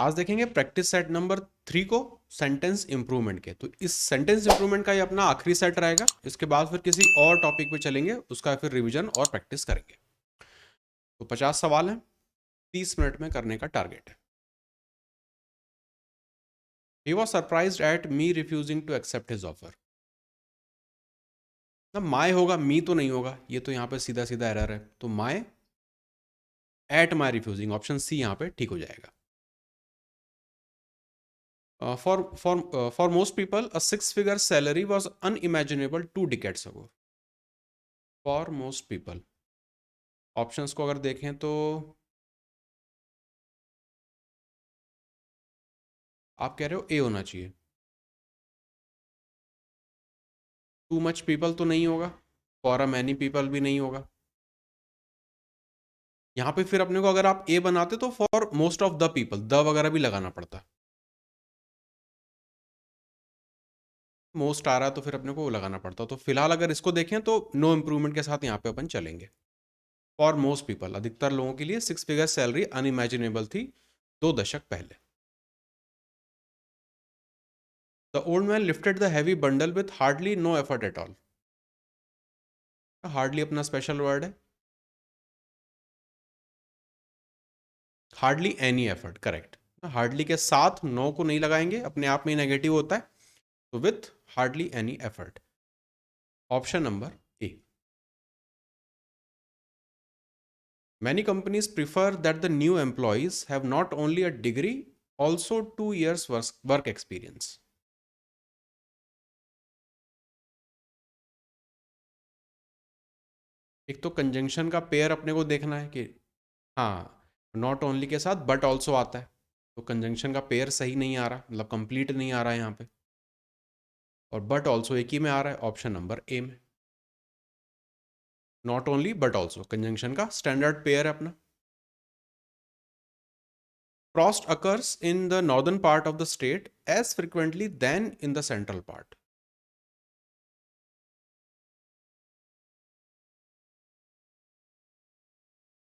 आज देखेंगे practice set number 3 को, सेंटेंस इंप्रूवमेंट के। तो इस सेंटेंस इंप्रूवमेंट का ये अपना आखिरी सेट रहेगा। इसके बाद फिर किसी और टॉपिक पे चलेंगे, उसका फिर रिवीजन और प्रैक्टिस करेंगे। तो 50 सवाल हैं, 30 मिनट में करने का टारगेट है। He was surprised at me refusing to accept his offer। ना माय होगा, मी तो नहीं होगा, ये तो यहाँ पे सीधा सीधा एरर है। तो my at my refusing, option C यहाँ पे ठीक हो जाएगा। For most people, a six-figure salary was unimaginable 2 decades ago। For most people, options को अगर देखें तो आप कह रहे हो ए होना चाहिए। टू मच पीपल तो नहीं होगा, फॉर अ मैनी पीपल भी नहीं होगा। यहाँ पे फिर अपने को अगर आप ए बनाते तो for most of the people, the वगैरह भी लगाना पड़ता। मोस्ट आ रहा है तो फिर अपने को वो लगाना पड़ता। तो फिलहाल अगर इसको देखें तो नो इम्प्रूवमेंट के साथ यहाँ पे अपन चलेंगे। फॉर मोस्ट पीपल, अधिकतर लोगों के लिए 6 फिगर सैलरी अनइमेजिनेबल थी 2 दशक पहले। The old man lifted the heavy bundle with hardly no effort at all. Hardly अपना स्पेशल वर्ड है, hardly any effort, correct. Hardly के साथ नो को नहीं लगाएंगे, अपने आप में नेगेटिव होता है। तो with hardly any effort, option number A. Many companies prefer that the new employees have not only a degree, also 2 years work experience। एक तो कंजंक्शन का पेयर अपने को देखना है कि हाँ, नॉट ओनली के साथ बट ऑल्सो आता है। तो कंजंक्शन का पेयर सही नहीं आ रहा, मतलब कंप्लीट नहीं आ रहा है यहाँ पे। और बट ऑल्सो एक ही में आ रहा है, ऑप्शन नंबर ए में। Not only but also conjunction का स्टैंडर्ड पेयर है अपना। Frost occurs in the northern part of the state as frequently than in the central part।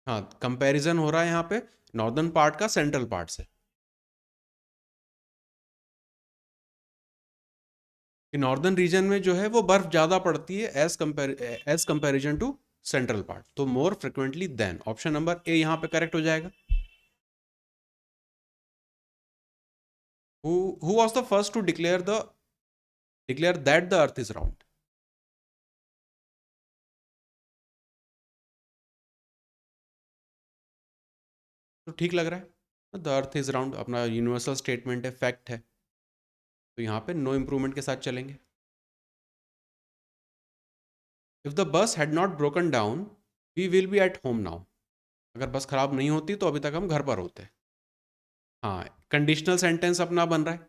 हाँ, कंपैरिजन हो रहा है यहाँ पे नॉर्दर्न पार्ट का सेंट्रल पार्ट से, कि नॉर्दर्न रीजन में जो है वो बर्फ ज्यादा पड़ती है as comparison to central part. तो more frequently than, option number A यहाँ पे करेक्ट हो जाएगा। Who was the first to declare that the earth is round. तो ठीक लग रहा है, द अर्थ इज राउंड अपना यूनिवर्सल स्टेटमेंट है, फैक्ट है। तो यहाँ पे नो इम्प्रूवमेंट के साथ चलेंगे। If the bus had not broken down we will be at home now. अगर बस खराब नहीं होती तो अभी तक हम घर पर होते। हाँ, कंडीशनल सेंटेंस अपना बन रहा है।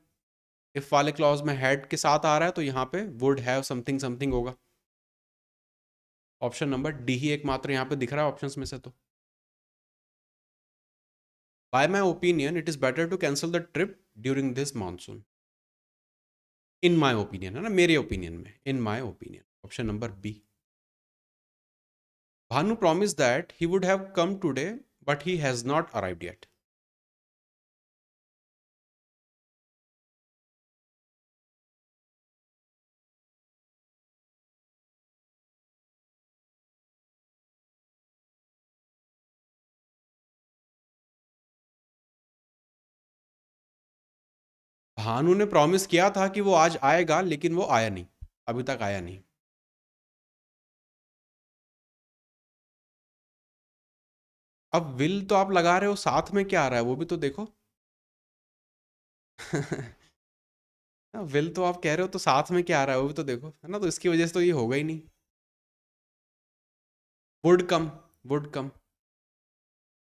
इफ वाले क्लॉज में हैड के साथ आ रहा है तो यहाँ पे वुड हैव समथिंग समथिंग होगा। ऑप्शन नंबर डी ही एकमात्र यहाँ पे दिख रहा है ऑप्शंस में से। तो by my opinion it is better to cancel the trip during this monsoon. In my opinion है ना, मेरे ओपिनियन में, in my opinion, option number B. Bhanu promise that he would have come today but he has not arrived yet. Bhanu ने promise किया था कि वो आज आएगा, लेकिन वो आया नहीं, अभी तक आया नहीं। अब विल तो आप लगा रहे हो, साथ में क्या आ रहा है वो भी तो देखो। विल तो आप कह रहे हो, तो साथ में क्या आ रहा है वो भी तो देखो, है ना। तो इसकी वजह से तो ये होगा ही नहीं। Would come, would come.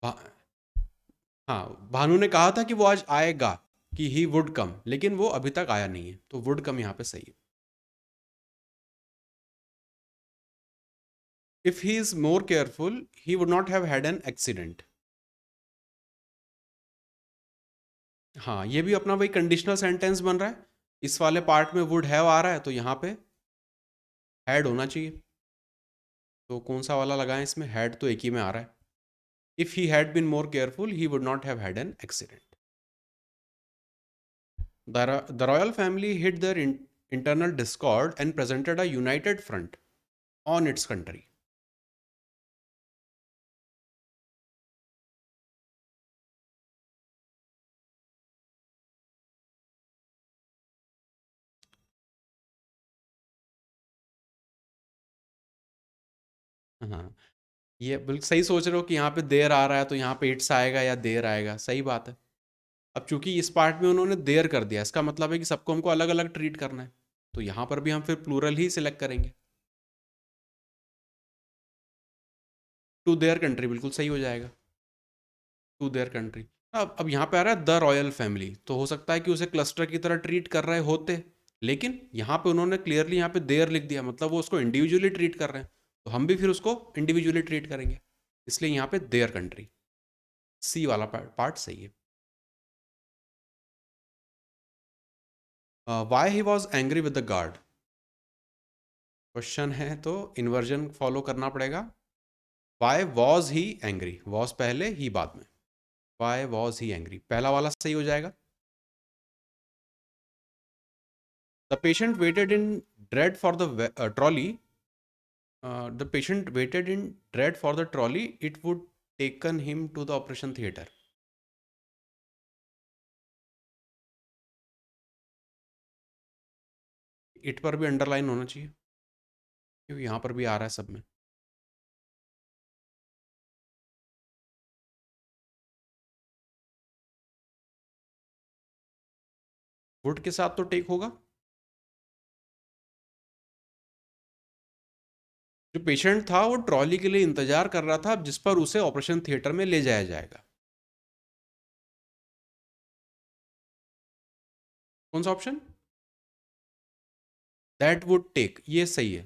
हाँ, भानु ने कहा था कि वो आज आएगा, कि ही वुड कम, लेकिन वो अभी तक आया नहीं है। तो वुड कम यहाँ पे सही है। If he is more careful he would not have had an accident. हाँ, ये भी अपना वही कंडीशनल सेंटेंस बन रहा है। इस वाले पार्ट में वुड हैव आ रहा है तो यहाँ पे हैड होना चाहिए। तो कौन सा वाला लगाएं इसमें, हैड तो एक ही में आ रहा है। If he had been more careful he would not have had an accident. The royal family hid their internal discord and presented a united front on its country. हाँ, ये बिल्कुल सही सोच रहे हो कि यहाँ पे देर आ रहा है तो यहाँ पे इट्स आएगा या देर आएगा, सही बात है। अब चूंकि इस पार्ट में उन्होंने देर कर दिया, इसका मतलब है कि सबको हमको अलग अलग ट्रीट करना है, तो यहाँ पर भी हम फिर प्लूरल ही सिलेक्ट करेंगे। टू देयर कंट्री बिल्कुल सही हो जाएगा, टू देयर कंट्री। अब यहाँ पे आ रहा है द रॉयल फैमिली, तो हो सकता है कि उसे क्लस्टर की तरह ट्रीट कर रहे होते, लेकिन यहाँ पे उन्होंने क्लियरली यहाँ पे देयर लिख दिया, मतलब वो उसको इंडिविजुअली ट्रीट कर रहे हैं, तो हम भी फिर उसको इंडिविजुअली ट्रीट करेंगे, इसलिए यहाँ पे देयर कंट्री, सी वाला पार्ट सही है। Why he was angry with the guard, question है तो इन्वर्जन फॉलो करना पड़ेगा। Why was he angry, was पहले ही बाद में, वाई वॉज ही एंग्री पहला वाला सही हो जाएगा। The patient waited in dread for the trolley, the patient waited in dread for the trolley it would taken him to the operation theatre. It पर भी अंडरलाइन होना चाहिए क्योंकि यहाँ पर भी आ रहा है सब में। वुड के साथ तो टेक होगा, जो पेशेंट था वो ट्रॉली के लिए इंतजार कर रहा था जिस पर उसे ऑपरेशन थिएटर में ले जाया जाएगा। कौन सा ऑप्शन? दैट वुड टेक, ये सही है।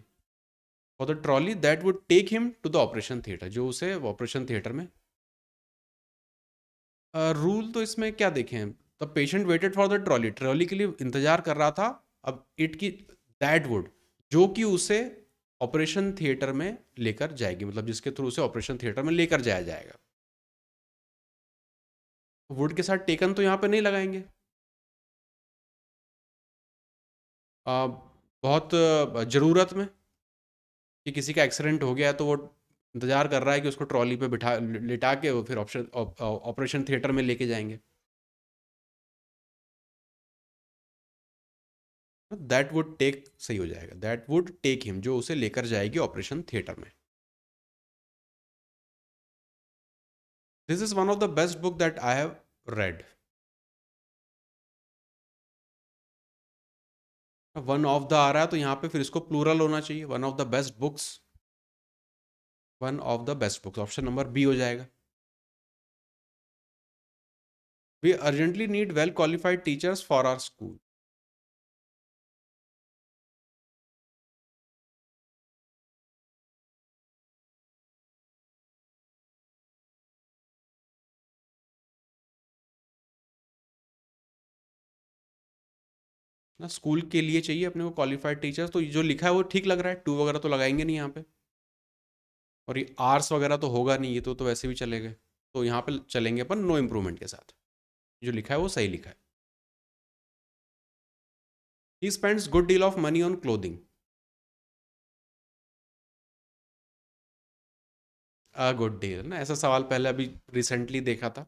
For the trolley that would take him to the operation theatre, जो उसे ऑपरेशन थिएटर में। रूल तो इसमें क्या देखें, the patient waited for the trolley, trolley के लिए इंतजार कर रहा था। अब इट की दैट वुड, जो कि उसे ऑपरेशन थिएटर में लेकर जाएगी, मतलब जिसके थ्रू उसे ऑपरेशन थिएटर में लेकर जाया जाएगा। वुड के साथ टेकन तो यहाँ पे नहीं लगाएंगे। बहुत ज़रूरत में, कि किसी का एक्सीडेंट हो गया है तो वो इंतजार कर रहा है कि उसको ट्रॉली पे बिठा लिटा के वो फिर ऑप्शन ऑपरेशन थिएटर में लेके जाएंगे। दैट वुड टेक सही हो जाएगा, दैट वुड टेक हिम, जो उसे लेकर जाएगी ऑपरेशन थिएटर में। This is one of the best book that I have read. One of the आ रहा है तो यहाँ पे फिर इसको प्लूरल होना चाहिए, one of the best books, one of the best books, option number B हो जाएगा। We urgently need well qualified teachers for our school. ना स्कूल के लिए चाहिए अपने को क्वालिफाइड टीचर्स, तो जो लिखा है वो ठीक लग रहा है, टू वगैरह तो लगाएंगे नहीं यहाँ पे, और ये आर्स वगैरह तो होगा नहीं, ये तो वैसे भी चलेगा, तो यहाँ पे चलेंगे अपन नो इम्प्रूवमेंट के साथ, जो लिखा है वो सही लिखा है। He spends good deal of money on clothing, a good deal ना, ऐसा सवाल पहले अभी रिसेंटली देखा था।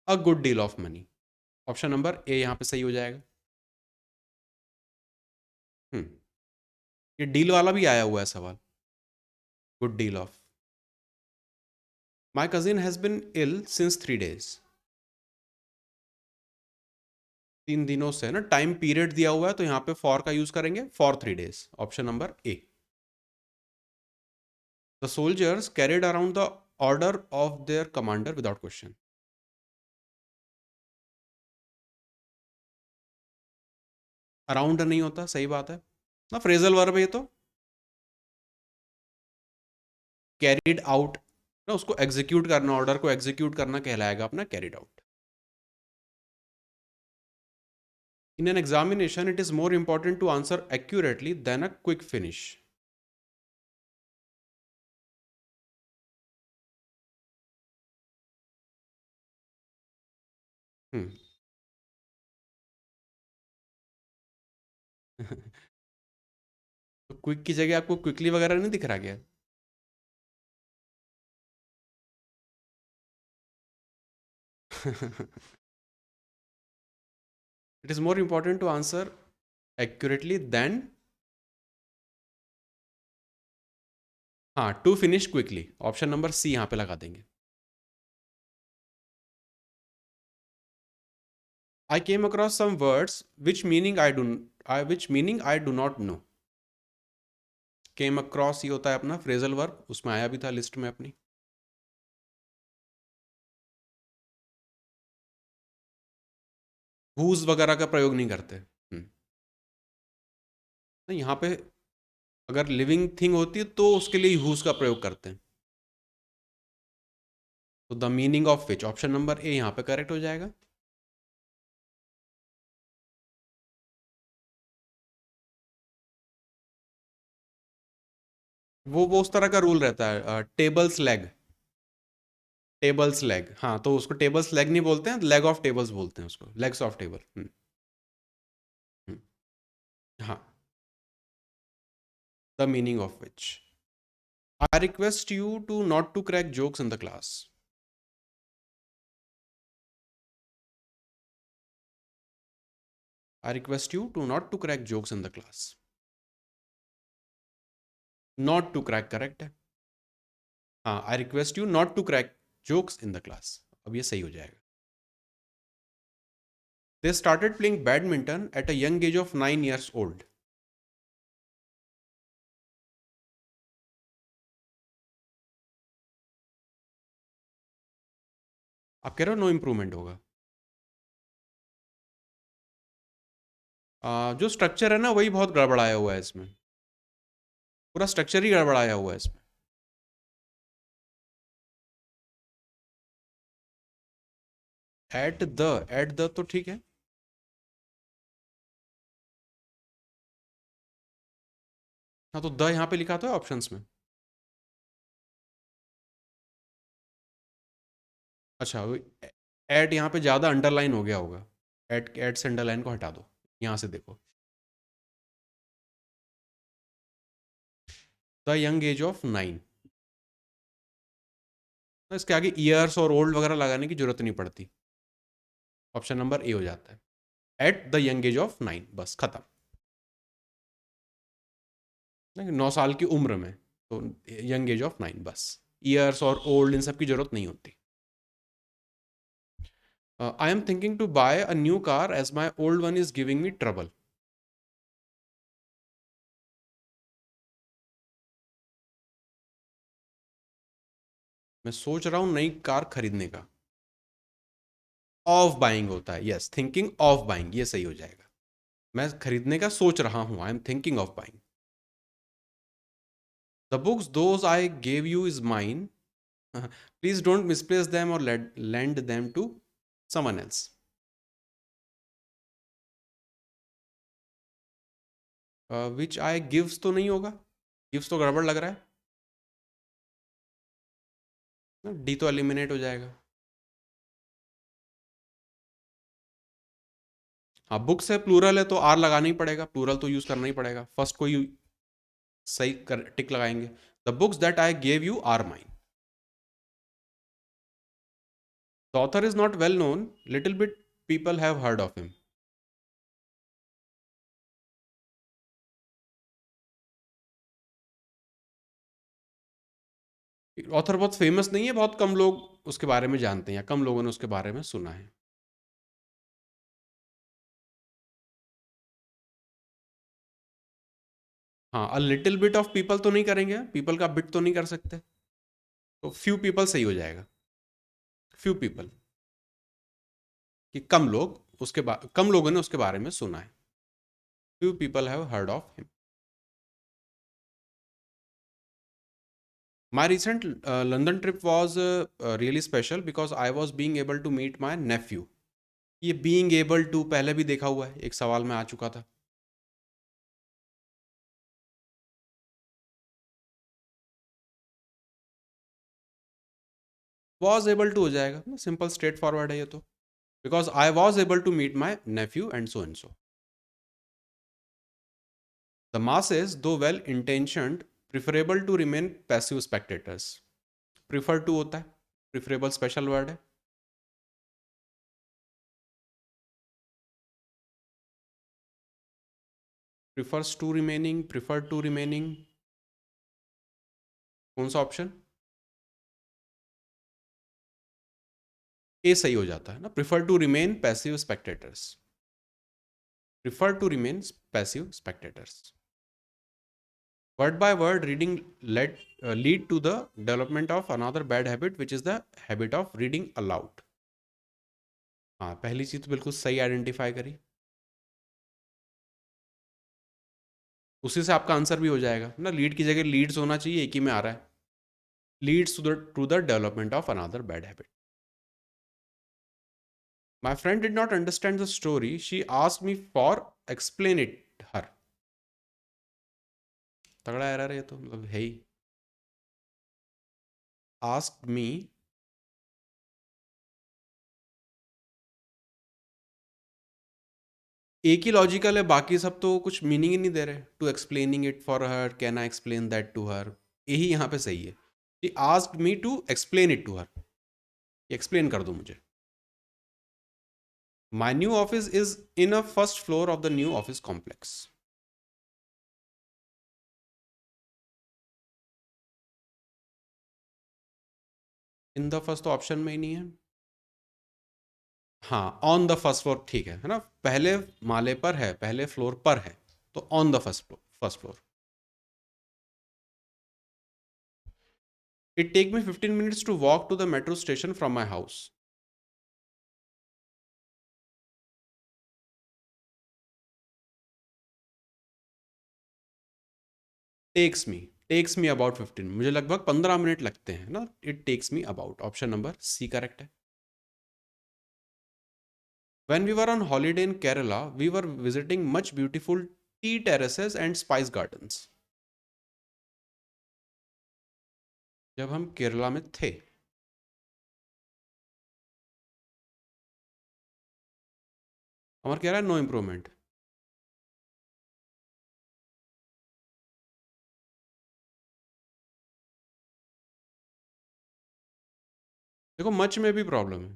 A good deal of money, option number A यहाँ पे सही हो जाएगा। हम्म, ये डील वाला भी आया हुआ है सवाल, good deal of. My cousin has been ill since 3 days, 3 दिनों से ना, टाइम पीरियड दिया हुआ है तो यहाँ पे फॉर का यूज करेंगे, for 3 days, option number A. The soldiers carried around the order of their commander without question. Around नहीं होता, सही बात है ना, फ्रेजल वर्ब है ये तो। कैरिड आउट ना, उसको एग्जीक्यूट करना, ऑर्डर को एग्जीक्यूट करना कहलाएगा अपना carried out. In an examination it is more important to answer accurately than a quick finish. Hmm, quick की जगह आपको क्विकली वगैरह नहीं दिख रहा क्या? It is more important to answer accurately than, हाँ, to finish quickly. Option number C यहाँ पे लगा देंगे। I came across some words which meaning I do not know. Came across ही होता है अपना फ्रेजल वर्ब, उसमें आया भी था लिस्ट में अपनी। हुज वगैरह का प्रयोग नहीं करते। तो यहाँ पे अगर लिविंग थिंग होती है तो उसके लिए हुज का प्रयोग करते हैं। तो the meaning of which, option number A यहाँ पे करेक्ट हो जाएगा। वो उस तरह का रूल रहता है, टेबल्स लेग। टेबल्स लेग, हाँ, तो उसको टेबल्स लेग नहीं बोलते हैं, लेग ऑफ टेबल्स बोलते हैं उसको, लेग्स ऑफ टेबल। हाँ, the meaning of which. I request you to not to crack jokes in the class. I request you to not to crack jokes in the class. Not to crack correct है। हाँ, I request you not to crack jokes in the class, अब ये सही हो जाएगा। They started playing badminton at a young age of 9 years old। आप कह रहे हो नो इम्प्रूवमेंट होगा। जो स्ट्रक्चर है ना वही बहुत गड़बड़ाया हुआ है इसमें, पूरा स्ट्रक्चर ही गड़बड़ाया हुआ है इसमें। एट द तो ठीक है। हाँ, तो द यहाँ पे लिखा तो है ऑप्शंस में। अच्छा, एट यहाँ पे ज़्यादा अंडरलाइन हो गया होगा। एट से अंडरलाइन को हटा दो, यहाँ से देखो। The young age of 9। इसके आगे ईयर्स और ओल्ड वगैरह लगाने की जरूरत नहीं पड़ती, ऑप्शन नंबर ए हो जाता है। At the young age of 9, बस खत्म। 9 साल की उम्र में, तो यंग एज ऑफ 9 बस। ईयर्स और ओल्ड इन सब की जरूरत नहीं होती। I am thinking to buy a new car as my old one is giving me trouble. मैं सोच रहा हूं नई कार खरीदने का। ऑफ बाइंग होता है, यस, थिंकिंग ऑफ बाइंग, ये सही हो जाएगा। मैं खरीदने का सोच रहा हूं, आई am thinking of buying. The books those I gave you is mine, please don't misplace them और lend them to someone else। Which I gives तो नहीं होगा, गिव्स तो गड़बड़ लग रहा है, डी तो एलिमिनेट हो जाएगा। हाँ, बुक्स है, प्लूरल है, तो आर लगाना ही पड़ेगा, प्लूरल तो यूज करना ही पड़ेगा, फर्स्ट को ही सही कर टिक लगाएंगे। The books that I gave you are mine. The author is not well known, little bit people have heard of him. Author बहुत फेमस नहीं है, बहुत कम लोग उसके बारे में जानते हैं, या कम लोगों ने उसके बारे में सुना है। हाँ, a little bit of people तो नहीं करेंगे, पीपल का बिट तो नहीं कर सकते, तो फ्यू पीपल सही हो जाएगा। फ्यू पीपल, कि कम लोग कम लोगों ने उसके बारे में सुना है। Few people have heard of him. My recent London trip was really special because I was being able to meet my nephew। ये being able to पहले भी देखा हुआ है, एक सवाल में आ चुका था। was able to हो जाएगा, सिंपल स्ट्रेट फॉरवर्ड है ये तो। Because I was able to meet my nephew and so and so. The the masses, though well intentioned, preferable to remain passive spectators. Prefer to होता है, preferable special word है. Prefers to remaining, prefer to remaining, कौन सा option? A सही हो जाता है ना. Prefer to remain passive spectators. Prefer to remain passive spectators. Word by word reading lead to the development of another bad habit, which is the habit of reading aloud. हाँ, पहली चीज तो बिल्कुल सही आइडेंटिफाई करी. उसी से आपका आंसर भी हो जाएगा ना. लीड की जगह लीड्स होना चाहिए, एक ही में आ रहा है. Leads to the development of another bad habit. My friend did not understand the story. She asked me for explain it her. तगड़ा एरर है ये तो, मतलब है ही. Asked me. एक ही लॉजिकल है, बाकी सब तो कुछ मीनिंग ही नहीं दे रहे. To explaining it for her, can I explain that to her, यही यहाँ पे सही है. She asked me to explain it to her. Explain कर दो मुझे. My new office is in a first floor of the new office complex. In the first तो option में ही नहीं है. हाँ, ऑन द फर्स्ट फ्लोर ठीक है ना. पहले माले पर है, पहले फ्लोर पर है, तो on the first floor. It take me 15 minutes to walk to the metro station from my house. Takes me about 15, मुझे लगभग 15 मिनट लगते हैं ना. It takes me about, option number C correct है. When we were on holiday in Kerala, we were visiting much beautiful tea terraces and spice gardens. जब हम केरला में थे. अमर कह रहा है नो इम्प्रूवमेंट. देखो मच में भी प्रॉब्लम है.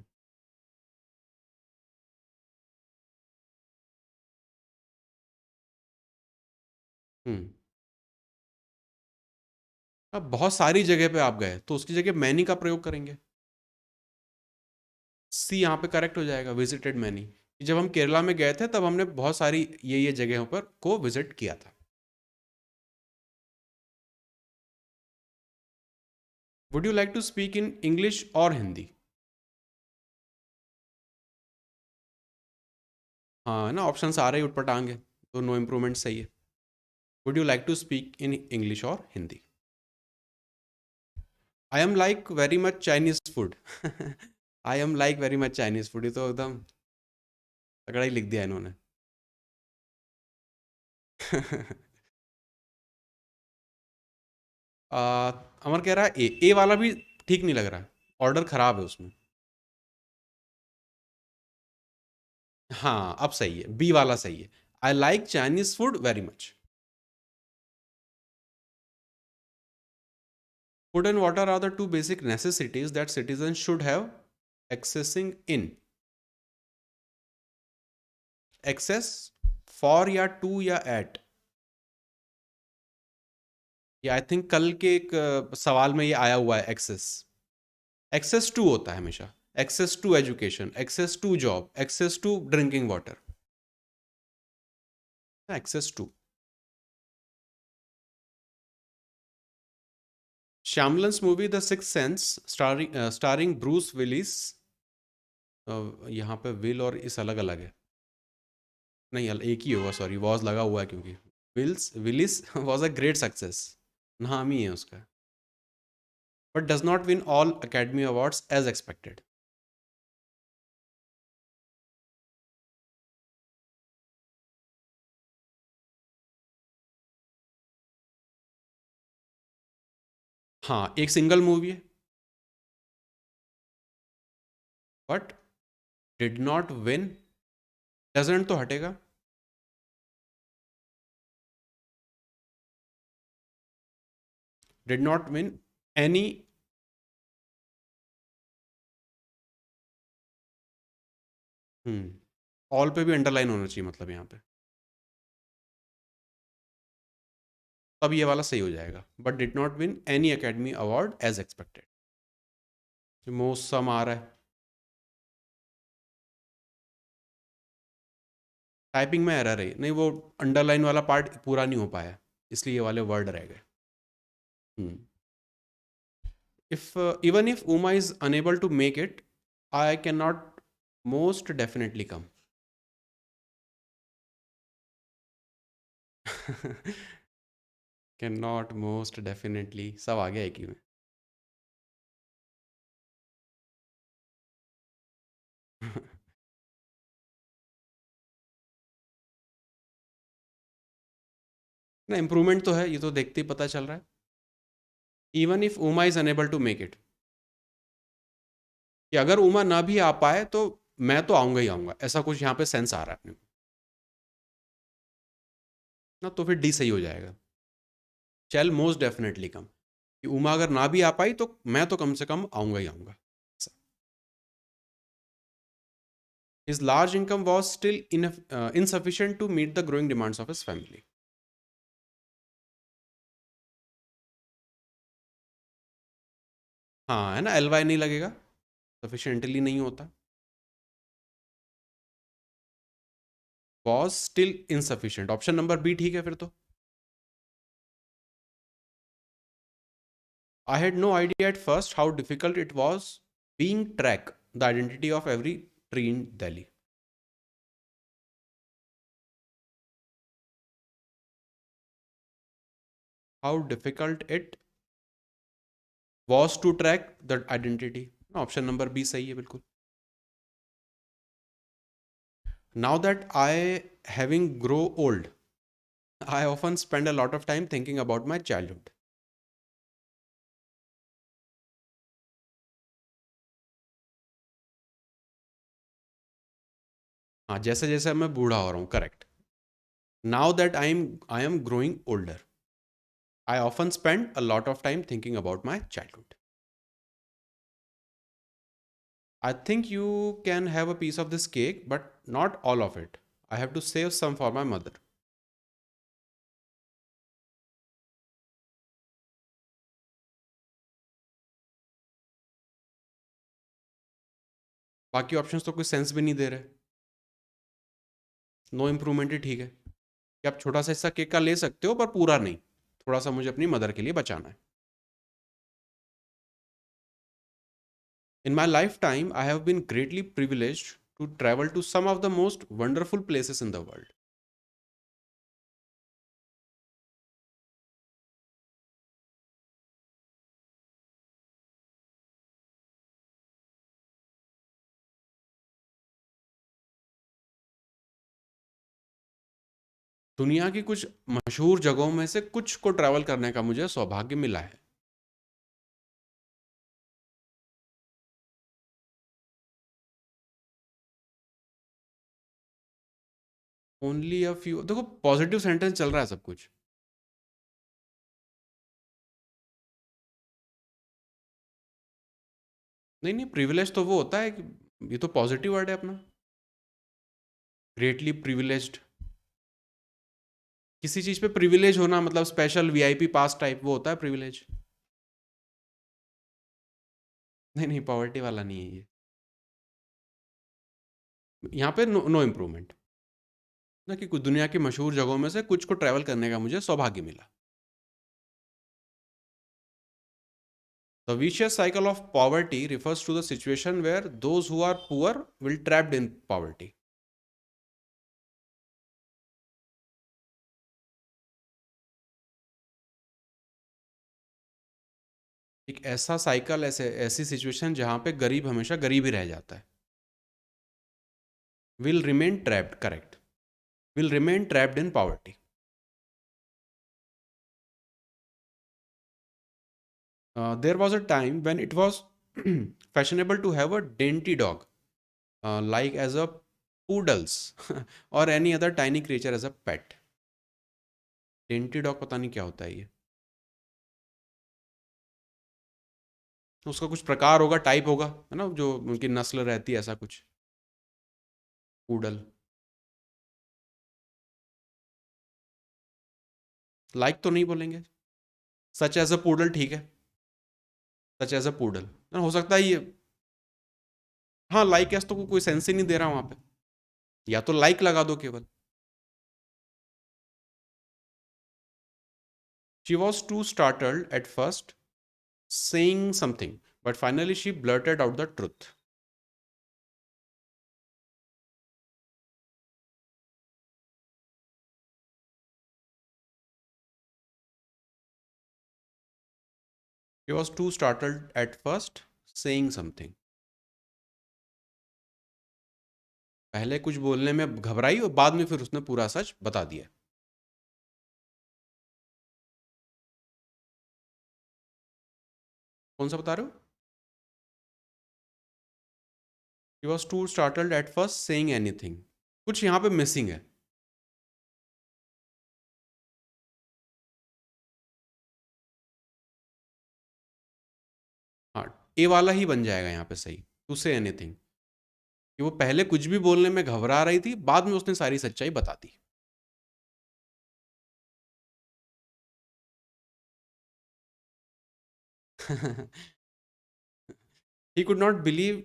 हम्म. अब बहुत सारी जगह पे आप गए तो उसकी जगह मैनी का प्रयोग करेंगे. सी यहाँ पे करेक्ट हो जाएगा, विजिटेड मैनी. जब हम केरला में गए थे तब हमने बहुत सारी ये जगहों पर को विजिट किया था. Would you like to speak in English और हिंदी? हाँ ना, ऑप्शन आ रहे ही उठपटांग है, तो नो इम्प्रूवमेंट सही है. Would you like to speak in English और Hindi? I am like very much Chinese food. I am like very much Chinese food, ये तो एकदम तगड़ा ही लिख दिया इन्होंने. अमर कह रहा है ए वाला भी ठीक नहीं लग रहा. ऑर्डर खराब है उसमें. हाँ अब सही है, बी वाला सही है. I like Chinese food very much. Food and water are the two basic necessities that citizen should have accessing in. Access for या टू या एट. ये आई थिंक कल के एक सवाल में ये आया हुआ है. एक्सेस, एक्सेस टू होता है हमेशा. Access to education, access to job, access to drinking water. Access to. Shyamalan's movie the six sense starring Bruce Willis. यहाँ पे विल और इस अलग अलग है. नहीं एक ही होगा, सॉरी वॉज लगा हुआ है क्योंकि Willis was a great success, नाम ही है उसका. But does not win all academy awards as expected. हाँ एक सिंगल मूवी है. But did not win, doesn't तो हटेगा. Did not win any. All पे भी अंडरलाइन होना चाहिए मतलब यहाँ पे, तब ये वाला सही हो जाएगा। But did not win any Academy Award as expected. Most सम आ रहा है, टाइपिंग में एरर है, नहीं वो अंडरलाइन वाला पार्ट पूरा नहीं हो पाया, इसलिए ये वाले वर्ड रह गए। If even if Uma is unable to make it, I can not most definitely come. Can not, most definitely, सब आ गया एक ही में। ना इम्प्रूवमेंट तो है, ये तो देखते ही पता चल रहा है। Even if Uma is unable to make it, कि अगर उमा ना भी आ पाए तो मैं तो आऊंगा ही आऊंगा, ऐसा कुछ यहाँ पे सेंस आ रहा है अपने को ना, तो फिर डी सही हो जाएगा। चल मोस्ट डेफिनेटली कम, कि उमा अगर ना भी आ पाई तो मैं तो कम से कम आऊंगा ही आऊंगा। His large income was still insufficient to meet the growing demands of his family. हाँ है ना, एल वाई नहीं लगेगा, सफिशिएंटली नहीं होता। Was still insufficient, option number B ठीक है फिर तो। I had no idea at first how difficult it was being track the identity of every tree in Delhi. How difficult it was to track the identity, option number B सही है बिल्कुल। Now that I having grow old, I often spend a lot of time thinking about my childhood. हाँ, जैसे जैसे मैं बूढ़ा हो रहा हूँ, correct. Now that I am growing older, I often spend a lot of time thinking about my childhood. I think you can have a piece of this cake but not all of it, I have to save some for my mother. बाकी options तो कोई sense भी नहीं दे रहे। No improvement ही ठीक है, कि आप छोटा सा हिस्सा केक का ले सकते हो पर पूरा नहीं, थोड़ा सा मुझे अपनी मदर के लिए बचाना है। In my lifetime I have been greatly privileged to travel to some of the most wonderful places in the world. दुनिया की कुछ मशहूर जगहों में से कुछ को ट्रैवल करने का मुझे सौभाग्य मिला है। ओनली अ फ्यू, देखो पॉजिटिव सेंटेंस चल रहा है सब कुछ। नहीं नहीं, प्रिविलेज तो वो होता है कि, ये तो पॉजिटिव वर्ड है अपना, ग्रेटली प्रिविलेज्ड। किसी चीज पे प्रिविलेज होना मतलब स्पेशल वीआईपी पास टाइप, वो होता है प्रिविलेज। नहीं नहीं, पॉवर्टी वाला नहीं है ये, यहाँ पे नो इम्प्रूवमेंट ना, कि कुछ दुनिया की मशहूर जगहों में से कुछ को ट्रैवल करने का मुझे सौभाग्य मिला। The vicious cycle of poverty refers to the situation where those who are poor will trapped in poverty. एक ऐसा साइकिल, ऐसे ऐसी सिचुएशन जहां पे गरीब हमेशा गरीब ही रह जाता है। Will remain trapped, correct, will remain trapped in poverty. There was a time when it was fashionable to have a dainty dog, like as a poodles or any other tiny creature as a pet. Dainty dog पता नहीं क्या होता है ये। उसका कुछ प्रकार होगा, टाइप होगा, है ना, जो उनकी नस्ल रहती है, ऐसा कुछ। पूडल। लाइक तो नहीं बोलेंगे। सच एज अ पूडल ठीक है। सच एज अ पूडल हो सकता है ये। हाँ, लाइक एस तो कोई सेंस ही नहीं दे रहा वहां पे। या तो लाइक लगा दो केवल। She was too startled at first, saying something, but finally she blurted out the truth. She was too startled at first, saying something. पहले कुछ बोलने में घबराई और बाद में फिर उसने पूरा सच बता दिया। कौन सा बता रहे हो? She was too startled at first, saying anything. कुछ यहाँ पे मिसिंग है। हाँ, ए वाला ही बन जाएगा यहाँ पे सही। टू से एनीथिंग, कि वो पहले कुछ भी बोलने में घबरा रही थी, बाद में उसने सारी सच्चाई बता दी। he could not believe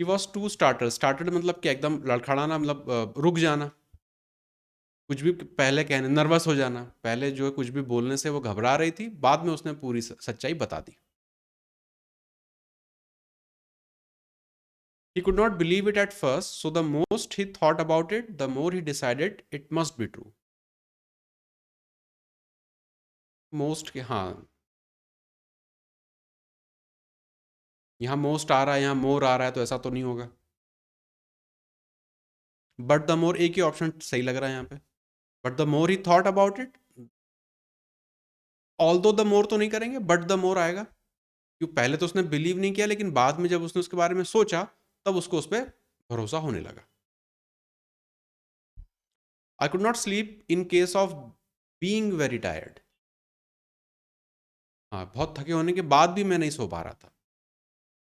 he was too startled मतलब क्या, एकदम लड़खड़ाना, मतलब रुक जाना, कुछ भी पहले कहने, नर्वस हो जाना, पहले जो है कुछ भी बोलने से वो घबरा रही थी, बाद में उसने पूरी सच्चाई बता दी। He could not believe it at first, so the most he thought about it, the more he decided it must be true. Most के, हाँ, यहाँ मोस्ट आ रहा है, यहाँ मोर आ रहा है, तो ऐसा तो नहीं होगा। बट द मोर, एक ही ऑप्शन सही लग रहा है यहाँ पे। But the more he thought about it, all दो द मोर तो नहीं करेंगे, बट द मोर आएगा, क्यों, पहले तो उसने बिलीव नहीं किया, लेकिन बाद में जब उसने उसके बारे में सोचा, तब उसको उस पर भरोसा होने लगा। I could not sleep in case of being very tired. हाँ, बहुत थके होने के बाद भी मैं नहीं सो पा रहा था।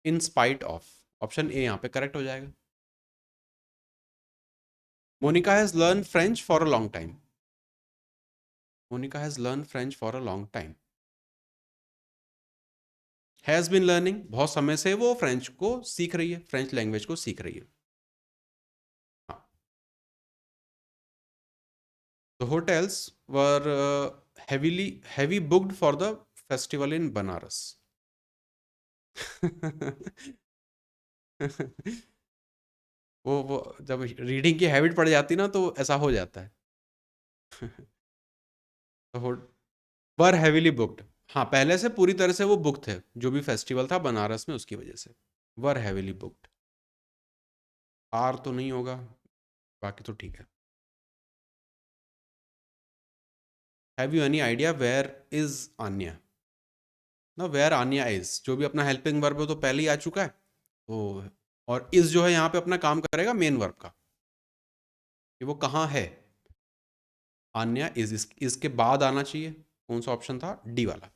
In spite of, option A यहाँ पे करेक्ट हो जाएगा। Monica has learn French for a long time. Monica has learn French for a long time. Has been learning, बहुत समय से वो फ्रेंच को सीख रही है, फ्रेंच लैंग्वेज को सीख रही है। हाँ, the hotels were heavy booked for the festival in Banaras. वो जब रीडिंग की हैबिट पड़ जाती ना, तो ऐसा हो जाता है। तो वर हैवीली बुक्ड, हाँ, पहले से पूरी तरह से वो बुक थे, जो भी फेस्टिवल था बनारस में, उसकी वजह से। वर हैवीली बुक्ड, आर तो नहीं होगा, बाकी तो ठीक है। Have you any idea where is Anya? ना, वेयर आन्या इज, जो भी अपना हेल्पिंग वर्ब है तो पहले ही आ चुका है, तो और इज जो है यहाँ पे अपना काम करेगा मेन वर्ब का, कि वो कहाँ है। आन्या इज, इसके बाद आना चाहिए। कौन सा ऑप्शन था? डी वाला।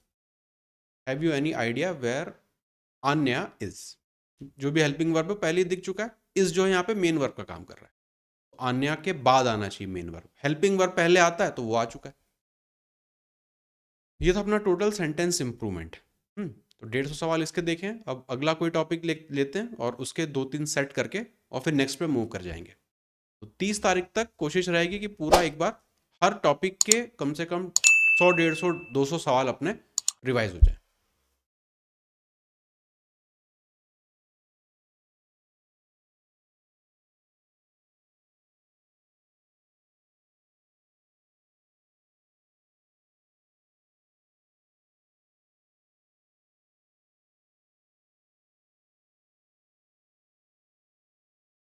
Have you any idea where Anya is, जो भी हेल्पिंग वर्ब है पहले ही दिख चुका है, इज जो है यहाँ पे मेन वर्ब का काम कर रहा है, आन्या के बाद आना चाहिए मेन वर्ब। हेल्पिंग वर्ब पहले आता है तो वो आ चुका है। ये था अपना टोटल सेंटेंस इंप्रूवमेंट। तो 150 सवाल इसके देखें। अब अगला कोई टॉपिक लेते हैं और उसके 2-3 सेट करके और फिर नेक्स्ट पे मूव कर जाएंगे। तो 30 तारीख तक कोशिश रहेगी कि पूरा एक बार हर टॉपिक के कम से कम 100, 150, 200 सवाल अपने रिवाइज हो जाए।